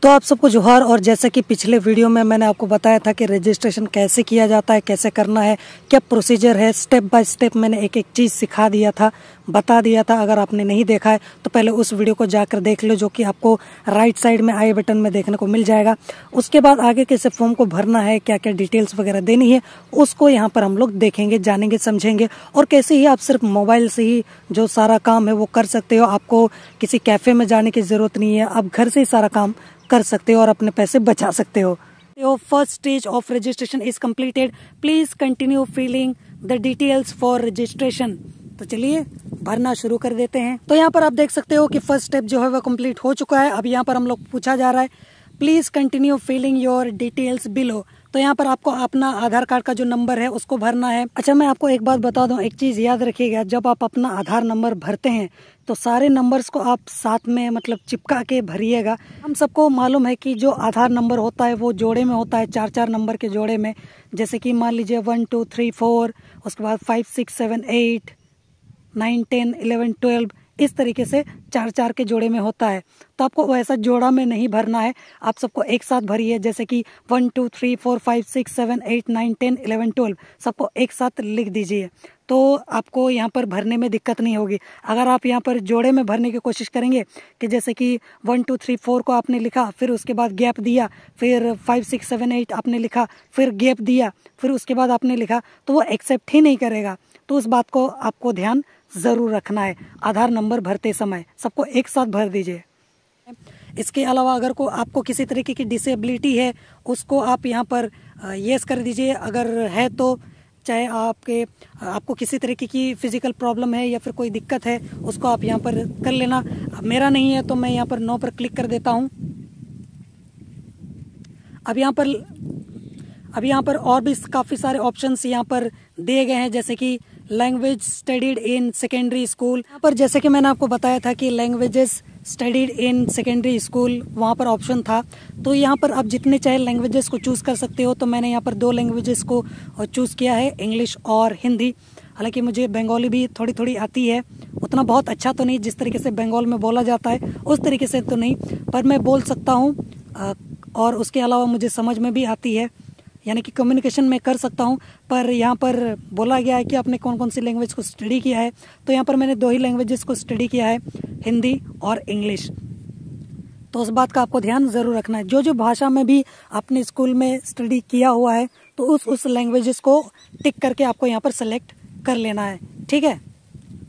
तो आप सबको जोहार। और जैसा कि पिछले वीडियो में मैंने आपको बताया था कि रजिस्ट्रेशन कैसे किया जाता है, कैसे करना है, क्या प्रोसीजर है, स्टेप बाय स्टेप मैंने एक एक चीज़ सिखा दिया था, बता दिया था। अगर आपने नहीं देखा है तो पहले उस वीडियो को जाकर देख लो, जो कि आपको राइट साइड में आई बटन में देखने को मिल जाएगा। उसके बाद आगे कैसे फॉर्म को भरना है, क्या क्या डिटेल्स वगैरह देनी है, उसको यहाँ पर हम लोग देखेंगे, जानेंगे, समझेंगे। और कैसे ही आप सिर्फ मोबाइल से ही जो सारा काम है वो कर सकते हो। आपको किसी कैफे में जाने की जरूरत नहीं है, आप घर से ही सारा काम कर सकते हो और अपने पैसे बचा सकते हो। First stage of registration is completed, please continue filling the details for registration. तो चलिए भरना शुरू कर देते हैं। तो यहाँ पर आप देख सकते हो कि फर्स्ट स्टेप जो है वो कंप्लीट हो चुका है। अब यहाँ पर हम लोग पूछा जा रहा है please continue filling your details below. तो यहाँ पर आपको अपना आधार कार्ड का जो नंबर है उसको भरना है। अच्छा, मैं आपको एक बात बता दूं, एक चीज याद रखिएगा, जब आप अपना आधार नंबर भरते हैं तो सारे नंबर्स को आप साथ में मतलब चिपका के भरिएगा। हम सबको मालूम है कि जो आधार नंबर होता है वो जोड़े में होता है, 4-4 नंबर के जोड़े में। जैसे कि मान लीजिए 1 2 3 4, उसके बाद 5 6 7 8 9 10 11 12, इस तरीके से 4-4 के जोड़े में होता है। तो आपको वैसा जोड़ा में नहीं भरना है, आप सबको एक साथ भरिए। जैसे कि 1 2 3 4 5 6 7 8 9 10 11 12 सबको एक साथ लिख दीजिए, तो आपको यहाँ पर भरने में दिक्कत नहीं होगी। अगर आप यहाँ पर जोड़े में भरने की कोशिश करेंगे कि जैसे कि 1 2 3 4 को आपने लिखा, फिर उसके बाद गैप दिया, फिर 5 6 7 8 आपने लिखा, फिर गैप दिया, फिर उसके बाद आपने लिखा, तो वो एक्सेप्ट ही नहीं करेगा। तो उस बात को आपको ध्यान जरूर रखना है। आधार नंबर भरते समय सबको एक साथ भर दीजिए। इसके अलावा अगर को आपको किसी तरीके की डिसेबिलिटी है उसको आप यहाँ पर यस कर दीजिए। अगर है तो चाहे आपको किसी तरीके की फिजिकल प्रॉब्लम है या फिर कोई दिक्कत है उसको आप यहाँ पर कर लेना। मेरा नहीं है तो मैं यहाँ पर नो पर क्लिक कर देता हूँ। अब यहाँ पर और भी काफ़ी सारे ऑप्शंस यहाँ पर दिए गए हैं, जैसे कि language studied in secondary school. यहाँ पर जैसे कि मैंने आपको बताया था कि languages studied in secondary school वहाँ पर ऑप्शन था। तो यहाँ पर आप जितने चाहे लैंग्वेजेस को चूज़ कर सकते हो। तो मैंने यहाँ पर 2 लैंग्वेजेस को चूज़ किया है, इंग्लिश और हिंदी। हालांकि मुझे बंगाली भी थोड़ी थोड़ी आती है, उतना बहुत अच्छा तो नहीं, जिस तरीके से बंगाल में बोला जाता है उस तरीके से तो नहीं, पर मैं बोल सकता हूँ। और उसके अलावा मुझे समझ में भी आती है, यानी कि कम्युनिकेशन में कर सकता हूँ। पर यहाँ पर बोला गया है कि आपने कौन कौन सी लैंग्वेज को स्टडी किया है, तो यहाँ पर मैंने 2 ही लैंग्वेजेस को स्टडी किया है, हिंदी और इंग्लिश। तो उस बात का आपको ध्यान ज़रूर रखना है। जो भाषा में भी आपने स्कूल में स्टडी किया हुआ है तो उस लैंग्वेजेस को टिक करके आपको यहाँ पर सेलेक्ट कर लेना है, ठीक है।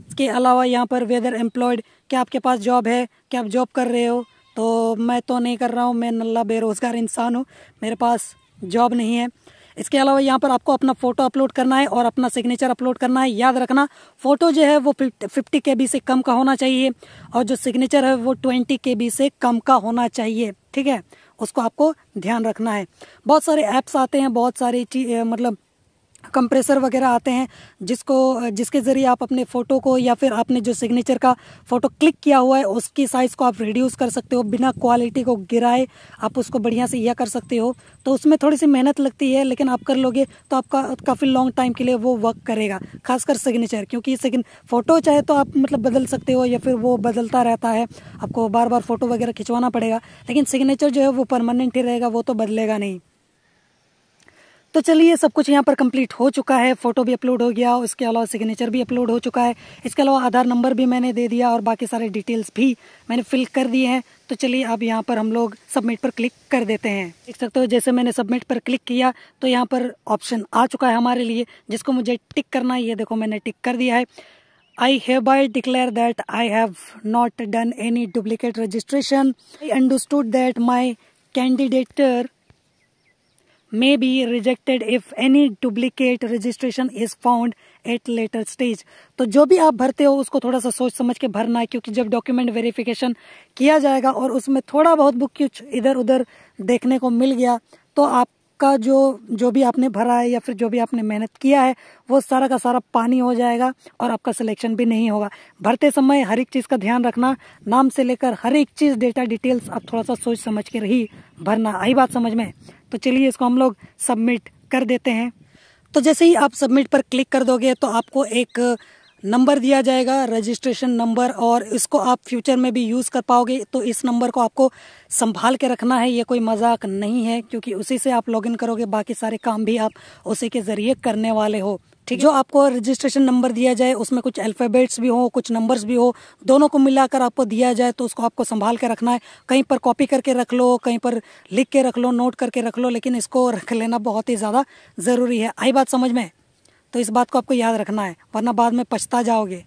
इसके अलावा यहाँ पर वेदर एम्प्लॉयड, क्या आपके पास जॉब है, क्या आप जॉब कर रहे हो। तो मैं तो नहीं कर रहा हूँ, मैं नल्ला बेरोज़गार इंसान हूँ, मेरे पास जॉब नहीं है। इसके अलावा यहाँ पर आपको अपना फ़ोटो अपलोड करना है और अपना सिग्नेचर अपलोड करना है। याद रखना, फ़ोटो जो है वो 50 KB से कम का होना चाहिए और जो सिग्नेचर है वो 20 KB से कम का होना चाहिए, ठीक है। उसको आपको ध्यान रखना है। बहुत सारे ऐप्स आते हैं, बहुत सारी मतलब कंप्रेसर वगैरह आते हैं जिसके ज़रिए आप अपने फ़ोटो को या फिर आपने जो सिग्नेचर का फ़ोटो क्लिक किया हुआ है उसकी साइज़ को आप रिड्यूस कर सकते हो, बिना क्वालिटी को गिराए आप उसको बढ़िया से यह कर सकते हो। तो उसमें थोड़ी सी मेहनत लगती है, लेकिन आप कर लोगे तो आपका काफ़ी लॉन्ग टाइम के लिए वो वर्क करेगा, खासकर सिग्नेचर। क्योंकि फ़ोटो चाहे तो आप मतलब बदल सकते हो या फिर वो बदलता रहता है, आपको बार बार फ़ोटो वगैरह खिंचवाना पड़ेगा, लेकिन सिग्नेचर जो है वो परमानेंट ही रहेगा, वो तो बदलेगा नहीं। तो चलिए, सब कुछ यहाँ पर कंप्लीट हो चुका है, फ़ोटो भी अपलोड हो गया, उसके अलावा सिग्नेचर भी अपलोड हो चुका है, इसके अलावा आधार नंबर भी मैंने दे दिया और बाकी सारे डिटेल्स भी मैंने फिल कर दिए हैं। तो चलिए अब यहाँ पर हम लोग सबमिट पर क्लिक कर देते हैं। देख सकते हो जैसे मैंने सबमिट पर क्लिक किया तो यहाँ पर ऑप्शन आ चुका है हमारे लिए, जिसको मुझे टिक करना है। ये देखो मैंने टिक कर दिया है। I hereby declare that I have not done any duplicate registration. I understood that my candidature may be rejected if any duplicate registration is found at later stage. तो जो भी आप भरते हो उसको थोड़ा सा सोच समझ के भरना है, क्योंकि जब डॉक्यूमेंट वेरिफिकेशन किया जाएगा और उसमें थोड़ा बहुत कुछ इधर उधर देखने को मिल गया तो आपका जो भी आपने भरा है या फिर जो भी आपने मेहनत किया है वो सारा का सारा पानी हो जाएगा और आपका सिलेक्शन भी नहीं होगा। भरते समय हर एक चीज़ का ध्यान रखना, नाम से लेकर हर एक चीज़, डेटा डिटेल्स आप थोड़ा सा सोच समझ के ही भरना। आई बात समझ में? तो चलिए इसको हम लोग सबमिट कर देते हैं। तो जैसे ही आप सबमिट पर क्लिक कर दोगे तो आपको एक नंबर दिया जाएगा, रजिस्ट्रेशन नंबर, और इसको आप फ्यूचर में भी यूज़ कर पाओगे। तो इस नंबर को आपको संभाल के रखना है, ये कोई मजाक नहीं है, क्योंकि उसी से आप लॉगिन करोगे, बाकी सारे काम भी आप उसी के ज़रिए करने वाले हो। ठीक, जो आपको रजिस्ट्रेशन नंबर दिया जाए उसमें कुछ अल्फ़ाबेट्स भी हो, कुछ नंबर्स भी हो, दोनों को मिलाकर आपको दिया जाए, तो उसको आपको संभाल के रखना है। कहीं पर कॉपी करके रख लो, कहीं पर लिख के रख लो, नोट करके रख लो, लेकिन इसको रख लेना बहुत ही ज़्यादा ज़रूरी है। आई बात समझ में? तो इस बात को आपको याद रखना है, वरना बाद में पछता जाओगे।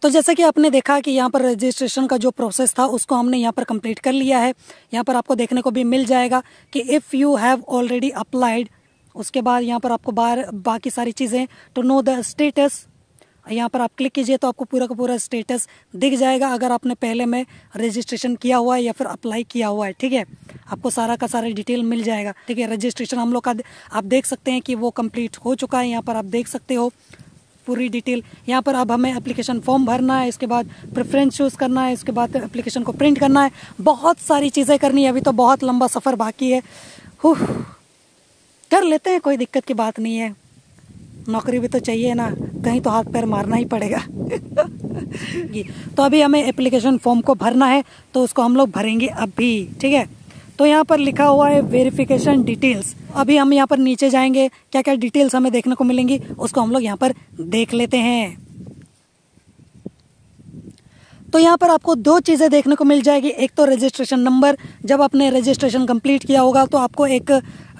तो जैसे कि आपने देखा कि यहाँ पर रजिस्ट्रेशन का जो प्रोसेस था उसको हमने यहाँ पर कंप्लीट कर लिया है। यहाँ पर आपको देखने को भी मिल जाएगा कि if you have already applied, उसके बाद यहाँ पर आपको बाकी सारी चीज़ें, टू नो द स्टेटस, यहाँ पर आप क्लिक कीजिए तो आपको पूरा का पूरा स्टेटस दिख जाएगा, अगर आपने पहले में रजिस्ट्रेशन किया हुआ है या फिर अप्लाई किया हुआ है। ठीक है, आपको सारा का सारा डिटेल मिल जाएगा। ठीक है, रजिस्ट्रेशन हम लोग का आप देख सकते हैं कि वो कंप्लीट हो चुका है। यहाँ पर आप देख सकते हो पूरी डिटेल। यहाँ पर अब हमें एप्लीकेशन फॉर्म भरना है, इसके बाद प्रेफरेंस चूज़ करना है, इसके बाद एप्लीकेशन को प्रिंट करना है, बहुत सारी चीज़ें करनी है। अभी तो बहुत लंबा सफ़र बाकी है। कर लेते हैं, कोई दिक्कत की बात नहीं है, नौकरी भी तो चाहिए ना, कहीं तो हाथ पैर मारना ही पड़ेगा। तो अभी हमें एप्लीकेशन फॉर्म को भरना है, तो उसको हम लोग भरेंगे अभी। ठीक है, तो यहाँ पर लिखा हुआ है वेरिफिकेशन डिटेल्स। अभी हम यहाँ पर नीचे जाएंगे, क्या क्या डिटेल्स हमें देखने को मिलेंगी उसको हम लोग यहाँ पर देख लेते हैं। तो यहाँ पर आपको दो चीज़ें देखने को मिल जाएगी, एक तो रजिस्ट्रेशन नंबर। जब आपने रजिस्ट्रेशन कंप्लीट किया होगा तो आपको एक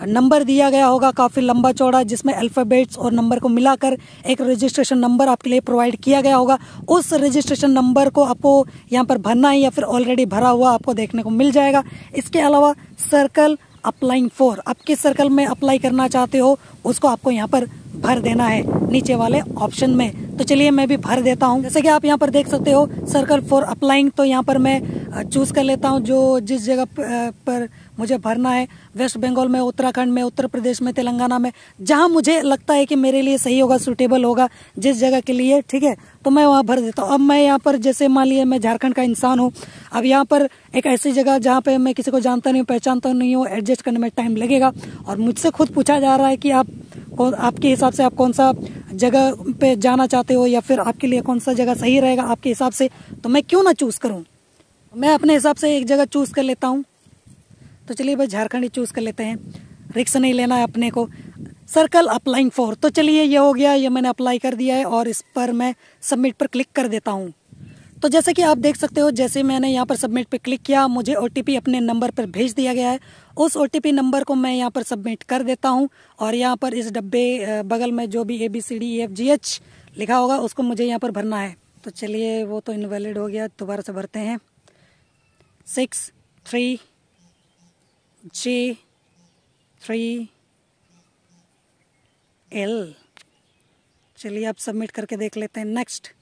नंबर दिया गया होगा काफ़ी लंबा चौड़ा, जिसमें अल्फ़ाबेट्स और नंबर को मिलाकर एक रजिस्ट्रेशन नंबर आपके लिए प्रोवाइड किया गया होगा। उस रजिस्ट्रेशन नंबर को आपको यहाँ पर भरना है या फिर ऑलरेडी भरा हुआ आपको देखने को मिल जाएगा। इसके अलावा सर्कल अप्लाइंग फॉर, आप किस सर्कल में अप्लाई करना चाहते हो उसको आपको यहाँ पर भर देना है नीचे वाले ऑप्शन में। तो चलिए मैं भी भर देता हूँ। जैसे कि आप यहाँ पर देख सकते हो सर्कल फॉर अप्लाइंग, तो यहाँ पर मैं चूज़ कर लेता हूँ जो जिस जगह पर मुझे भरना है, वेस्ट बंगाल में, उत्तराखंड में, उत्तर प्रदेश में, तेलंगाना में, जहाँ मुझे लगता है कि मेरे लिए सही होगा, सूटेबल होगा जिस जगह के लिए। ठीक है, तो मैं वहाँ भर देता हूँ। अब मैं यहाँ पर जैसे मान लिया मैं झारखंड का इंसान हूँ, अब यहाँ पर एक ऐसी जगह जहाँ पे मैं किसी को जानता नहीं हूँ, पहचानता नहीं हूँ, एडजस्ट करने में टाइम लगेगा, और मुझसे खुद पूछा जा रहा है कि आपके हिसाब से आप कौन सा जगह पे जाना चाहते हो या फिर आपके लिए कौन सा जगह सही रहेगा आपके हिसाब से, तो मैं क्यों ना चूज़ करूँ, मैं अपने हिसाब से एक जगह चूज़ कर लेता हूँ। तो चलिए भाई झारखंड ही चूज़ कर लेते हैं, रिक्स नहीं लेना है अपने को। सर्कल अप्लाइंग फॉर, तो चलिए ये हो गया, ये मैंने अप्लाई कर दिया है और इस पर मैं सबमिट पर क्लिक कर देता हूँ। तो जैसे कि आप देख सकते हो, जैसे मैंने यहाँ पर सबमिट पे क्लिक किया, मुझे OTP अपने नंबर पर भेज दिया गया है। उस OTP नंबर को मैं यहाँ पर सबमिट कर देता हूँ, और यहाँ पर इस डब्बे बगल में जो भी ABCDEFGH लिखा होगा उसको मुझे यहाँ पर भरना है। तो चलिए वो तो इनवैलिड हो गया, दोबारा से भरते हैं। 63J3L। चलिए आप सबमिट करके देख लेते हैं। नेक्स्ट।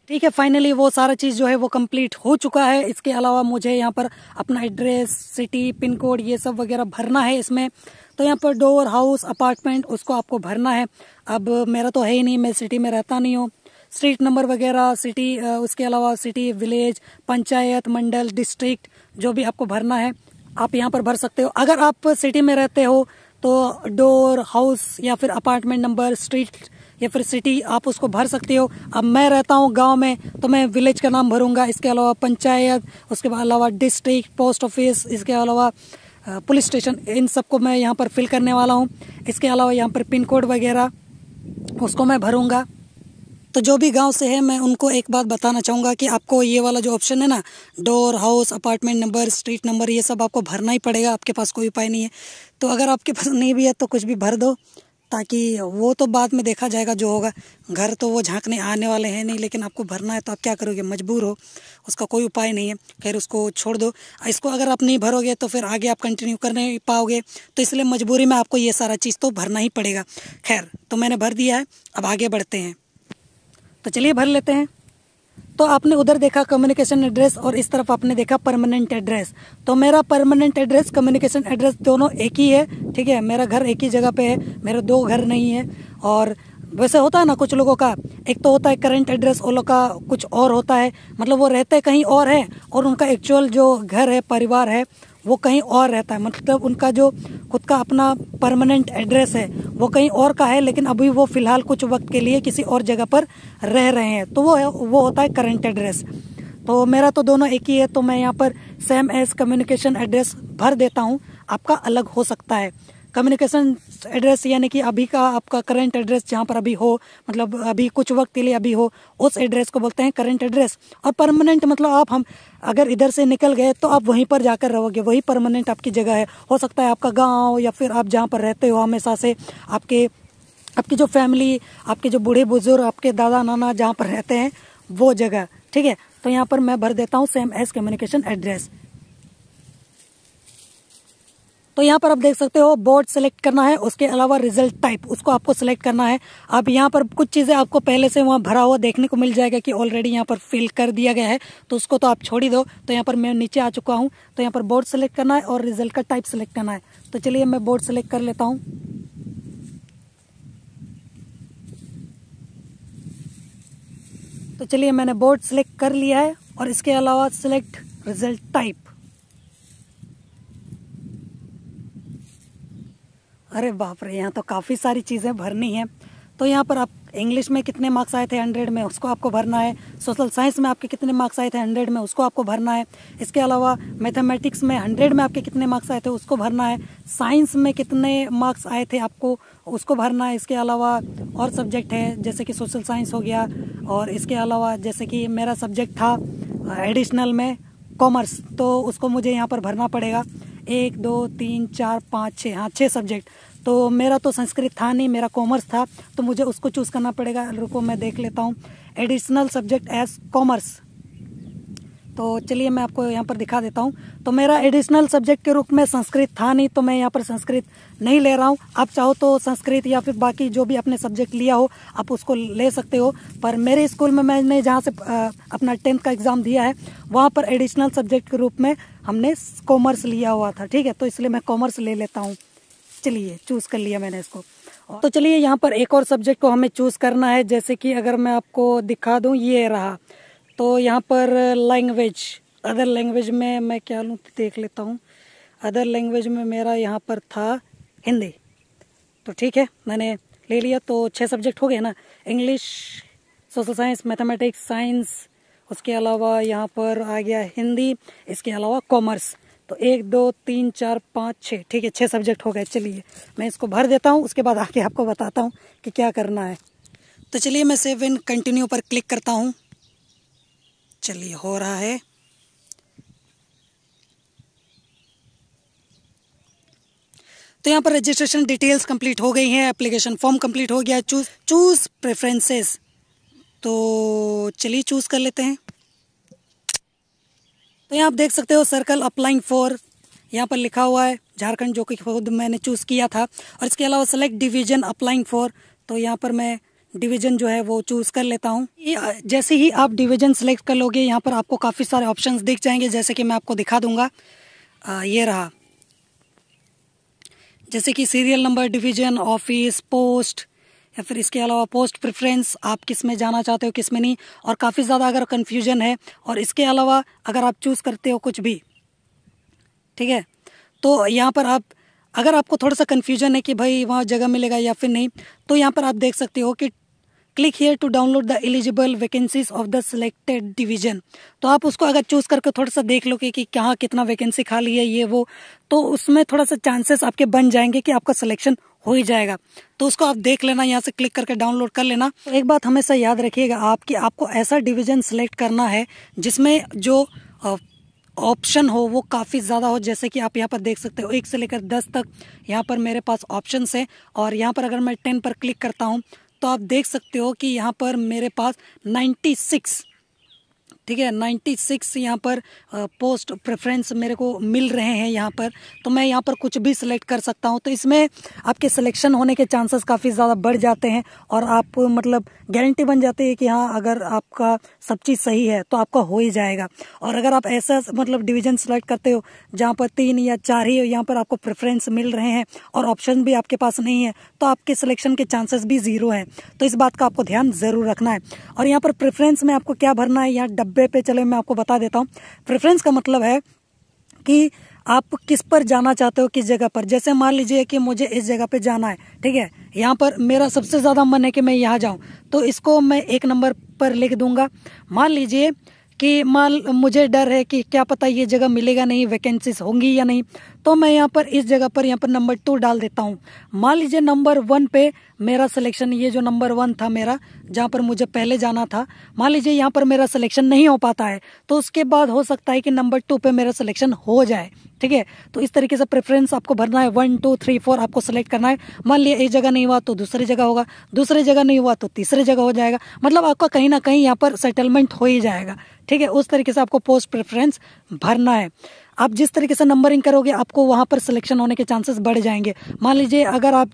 ठीक है, फाइनली वो सारा चीज़ जो है वो कंप्लीट हो चुका है। इसके अलावा मुझे यहाँ पर अपना एड्रेस, सिटी, पिन कोड, ये सब वगैरह भरना है इसमें। तो यहाँ पर डोर, हाउस, अपार्टमेंट, उसको आपको भरना है। अब मेरा तो है ही नहीं, मैं सिटी में रहता नहीं हूँ। स्ट्रीट नंबर वगैरह, सिटी, उसके अलावा सिटी, विलेज, पंचायत, मंडल, डिस्ट्रिक्ट, जो भी आपको भरना है आप यहाँ पर भर सकते हो। अगर आप सिटी में रहते हो तो डोर, हाउस या फिर अपार्टमेंट नंबर, स्ट्रीट या फिर सिटी आप उसको भर सकते हो। अब मैं रहता हूँ गांव में, तो मैं विलेज का नाम भरूंगा। इसके अलावा पंचायत, उसके अलावा डिस्ट्रिक्ट, पोस्ट ऑफिस, इसके अलावा पुलिस स्टेशन, इन सबको मैं यहाँ पर फिल करने वाला हूँ। इसके अलावा यहाँ पर पिन कोड वगैरह उसको मैं भरूंगा। तो जो भी गांव से है मैं उनको एक बात बताना चाहूँगा कि आपको ये वाला जो ऑप्शन है ना, door, house, apartment number, street number, ये सब आपको भरना ही पड़ेगा, आपके पास कोई उपाय नहीं है। तो अगर आपके पास नहीं भी है तो कुछ भी भर दो, ताकि वो तो बाद में देखा जाएगा जो होगा। घर तो वो झांकने आने वाले हैं नहीं, लेकिन आपको भरना है तो आप क्या करोगे, मजबूर हो, उसका कोई उपाय नहीं है। खैर उसको छोड़ दो। इसको अगर आप नहीं भरोगे तो फिर आगे आप कंटिन्यू कर नहीं पाओगे, तो इसलिए मजबूरी में आपको ये सारा चीज़ तो भरना ही पड़ेगा। खैर, तो मैंने भर दिया है, अब आगे बढ़ते हैं। तो चलिए भर लेते हैं। तो आपने उधर देखा कम्युनिकेशन एड्रेस और इस तरफ आपने देखा परमानेंट एड्रेस। तो मेरा परमानेंट एड्रेस, कम्युनिकेशन एड्रेस दोनों एक ही है। ठीक है, मेरा घर एक ही जगह पे है, मेरे दो घर नहीं है। और वैसे होता है ना कुछ लोगों का, एक तो होता है करंट एड्रेस, वो लोग का कुछ और होता है, मतलब वो रहते कहीं और है और उनका एक्चुअल जो घर है, परिवार है, वो कहीं और रहता है, मतलब उनका जो खुद का अपना परमानेंट एड्रेस है वो कहीं और का है, लेकिन अभी वो फिलहाल कुछ वक्त के लिए किसी और जगह पर रह रहे हैं, तो वो होता है करंट एड्रेस। तो मेरा तो दोनों एक ही है, तो मैं यहाँ पर सेम एज कम्युनिकेशन एड्रेस भर देता हूँ। आपका अलग हो सकता है। कम्युनिकेशन एड्रेस यानी कि अभी का आपका करंट एड्रेस जहाँ पर अभी हो, मतलब अभी कुछ वक्त के लिए अभी हो, उस एड्रेस को बोलते हैं करंट एड्रेस। और परमानेंट मतलब हम अगर इधर से निकल गए तो आप वहीं पर जाकर रहोगे, वही परमानेंट आपकी जगह है। हो सकता है आपका गाँव या फिर आप जहाँ पर रहते हो हमेशा से, आपकी जो फैमिली, आपके जो बूढ़े बुजुर्ग, आपके दादा नाना जहाँ पर रहते हैं वो जगह, ठीक है। तो यहाँ पर मैं भर देता हूँ सेम एज कम्युनिकेशन एड्रेस। तो यहाँ पर आप देख सकते हो बोर्ड सेलेक्ट करना है, उसके अलावा रिजल्ट टाइप उसको आपको सेलेक्ट करना है। अब यहाँ पर कुछ चीज़ें आपको पहले से वहाँ भरा हुआ देखने को मिल जाएगा कि ऑलरेडी यहाँ पर फिल कर दिया गया है, तो उसको तो आप छोड़ ही दो। तो यहाँ पर मैं नीचे आ चुका हूँ, तो यहाँ पर बोर्ड सेलेक्ट करना है और रिजल्ट का टाइप सेलेक्ट करना है। तो चलिए मैं बोर्ड सेलेक्ट कर लेता हूँ। तो चलिए मैंने बोर्ड सेलेक्ट कर लिया है और इसके अलावा सिलेक्ट रिजल्ट टाइप। अरे बाप रे, यहाँ तो काफ़ी सारी चीज़ें भरनी है। तो यहाँ पर आप इंग्लिश में कितने मार्क्स आए थे 100 में, उसको आपको भरना है। सोशल साइंस में आपके कितने मार्क्स आए थे 100 में, उसको आपको भरना है। इसके अलावा मैथमेटिक्स में 100 में आपके कितने मार्क्स आए थे, उसको भरना है। साइंस में कितने मार्क्स आए थे आपको, उसको भरना है। इसके अलावा और सब्जेक्ट है जैसे कि सोशल साइंस हो गया, और इसके अलावा जैसे कि मेरा सब्जेक्ट था एडिशनल में कॉमर्स, तो उसको मुझे यहाँ पर भरना पड़ेगा। 1 2 3 4 5 6, हाँ 6 सब्जेक्ट। तो मेरा तो संस्कृत था नहीं, मेरा कॉमर्स था, तो मुझे उसको चूज़ करना पड़ेगा। रुको मैं देख लेता हूँ, एडिशनल सब्जेक्ट एज कॉमर्स। तो चलिए मैं आपको यहाँ पर दिखा देता हूँ। तो मेरा एडिशनल सब्जेक्ट के रूप में संस्कृत था नहीं, तो मैं यहाँ पर संस्कृत नहीं ले रहा हूँ। आप चाहो तो संस्कृत या फिर बाकी जो भी आपने सब्जेक्ट लिया हो आप उसको ले सकते हो। पर मेरे स्कूल में मैंने जहाँ से अपना 10th का एग्ज़ाम दिया है वहाँ पर एडिशनल सब्जेक्ट के रूप में हमने कॉमर्स लिया हुआ था, ठीक है। तो इसलिए मैं कॉमर्स ले लेता हूँ। चलिए चूज़ कर लिया मैंने इसको। तो चलिए यहाँ पर एक और सब्जेक्ट को हमें चूज़ करना है, जैसे कि अगर मैं आपको दिखा दूँ, ये रहा। तो यहाँ पर लैंग्वेज, अदर लैंग्वेज में मैं क्या लूँ देख लेता हूँ। अदर लैंग्वेज में मेरा यहाँ पर था हिंदी, तो ठीक है मैंने ले लिया। तो 6 सब्जेक्ट हो गए ना, English, social science, mathematics, science, उसके अलावा यहाँ पर आ गया हिंदी, इसके अलावा कॉमर्स। तो 1 2 3 4 5 6, ठीक है 6 सब्जेक्ट हो गए। चलिए मैं इसको भर देता हूँ, उसके बाद आके आपको बताता हूँ कि क्या करना है। तो चलिए मैं सेव एंड कंटिन्यू पर क्लिक करता हूँ। चलिए हो रहा है। तो यहाँ पर रजिस्ट्रेशन डिटेल्स कंप्लीट हो गई हैं, एप्लीकेशन फॉर्म कंप्लीट हो गया। चूज प्रेफरेंसेस, तो चलिए चूज कर लेते हैं। तो यहाँ आप देख सकते हो सर्कल अप्लाइंग फॉर, यहाँ पर लिखा हुआ है झारखंड, जो कि खुद मैंने चूज़ किया था। और इसके अलावा सेलेक्ट डिवीजन अप्लाइंग फॉर, तो यहाँ पर मैं डिवीजन जो है वो चूज़ कर लेता हूँ। जैसे ही आप डिवीजन सेलेक्ट कर लोगे यहाँ पर आपको काफ़ी सारे ऑप्शंस दिख जाएंगे, जैसे कि मैं आपको दिखा दूंगा। ये रहा, जैसे कि serial number, division, office, post, या फिर इसके अलावा पोस्ट प्रेफरेंस, आप किस में जाना चाहते हो किस में नहीं। और काफ़ी ज़्यादा अगर कन्फ्यूजन है, और इसके अलावा अगर आप चूज़ करते हो कुछ भी, ठीक है, तो यहाँ पर आप अगर आपको थोड़ा सा कन्फ्यूजन है कि भाई वहाँ जगह मिलेगा या फिर नहीं, तो यहाँ पर आप देख सकते हो कि click here to download the eligible vacancies of the selected division. तो आप उसको अगर चूज़ करके थोड़ा सा देख लो कि कहाँ कितना वैकेंसी खाली है ये वो, तो उसमें थोड़ा सा चांसेस आपके बन जाएंगे कि आपका सिलेक्शन हो ही जाएगा। तो उसको आप देख लेना, यहाँ से क्लिक करके डाउनलोड कर लेना। तो एक बात हमेशा याद रखिएगा आप कि आपको ऐसा डिवीजन सिलेक्ट करना है जिसमें जो ऑप्शन हो वो काफ़ी ज़्यादा हो। जैसे कि आप यहाँ पर देख सकते हो 1 से लेकर 10 तक यहाँ पर मेरे पास ऑप्शंस हैं। और यहाँ पर अगर मैं 10 पर क्लिक करता हूँ तो आप देख सकते हो कि यहाँ पर मेरे पास 96, ठीक है 96 यहाँ पर पोस्ट प्रेफरेंस मेरे को मिल रहे हैं यहाँ पर। तो मैं यहाँ पर कुछ भी सिलेक्ट कर सकता हूँ, तो इसमें आपके सिलेक्शन होने के चांसेस काफ़ी ज़्यादा बढ़ जाते हैं। और आप मतलब गारंटी बन जाती है कि हाँ अगर आपका सब चीज़ सही है तो आपका हो ही जाएगा। और अगर आप ऐसा मतलब डिवीज़न सेलेक्ट करते हो जहाँ पर 3 या 4 ही यहाँ पर आपको प्रेफरेंस मिल रहे हैं और ऑप्शन भी आपके पास नहीं है, तो आपके सिलेक्शन के चांसेस भी 0 हैं। तो इस बात का आपको ध्यान ज़रूर रखना है। और यहाँ पर प्रेफरेंस में आपको क्या भरना है, यहाँ डब्बे पे चले मैं आपको बता देता हूँ। प्रेफरेंस का मतलब है कि आप किस पर जाना चाहते हो, किस जगह पर। जैसे मान लीजिए कि मुझे इस जगह पे जाना है, ठीक है, यहाँ पर मेरा सबसे ज़्यादा मन है कि मैं यहाँ जाऊँ, तो इसको मैं 1 नंबर पर लिख दूंगा। मान लीजिए कि मुझे डर है कि क्या पता ये जगह मिलेगा नहीं, वैकेंसीज होंगी या नहीं, तो मैं यहाँ पर इस जगह पर यहाँ पर नंबर 2 डाल देता हूँ। मान लीजिए नंबर 1 पे मेरा सिलेक्शन, ये जो नंबर 1 था मेरा, जहाँ पर मुझे पहले जाना था, मान लीजिए यहाँ पर मेरा सिलेक्शन नहीं हो पाता है, तो उसके बाद हो सकता है कि नंबर 2 पे मेरा सिलेक्शन हो जाए, ठीक है। तो इस तरीके से प्रेफरेंस आपको भरना है, 1 2 3 4 आपको सेलेक्ट करना है। मान लिया एक जगह नहीं हुआ तो दूसरी जगह होगा, दूसरी जगह नहीं हुआ तो तीसरी जगह हो जाएगा, मतलब आपका कहीं ना कहीं यहाँ पर सेटलमेंट हो ही जाएगा, ठीक है। उस तरीके से आपको पोस्ट प्रेफरेंस भरना है। आप जिस तरीके से नंबरिंग करोगे आपको वहाँ पर सिलेक्शन होने के चांसेस बढ़ जाएंगे। मान लीजिए अगर आप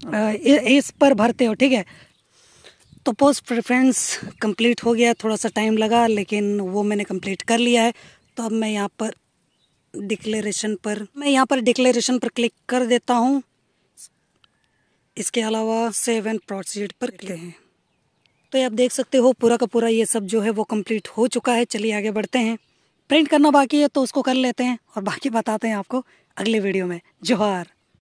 इस पर भरते हो, ठीक है, तो पोस्ट प्रेफरेंस कंप्लीट हो गया, थोड़ा सा टाइम लगा लेकिन वो मैंने कंप्लीट कर लिया है। तो अब मैं यहाँ पर डिक्लेरेशन पर क्लिक कर देता हूँ। इसके अलावा सेव एंड प्रोसीड पर क्लिक है। तो आप देख सकते हो पूरा का पूरा ये सब जो है वो कंप्लीट हो चुका है। चलिए आगे बढ़ते हैं। प्रिंट करना बाकी है तो उसको कर लेते हैं और बाकी बताते हैं आपको अगले वीडियो में। जोहार।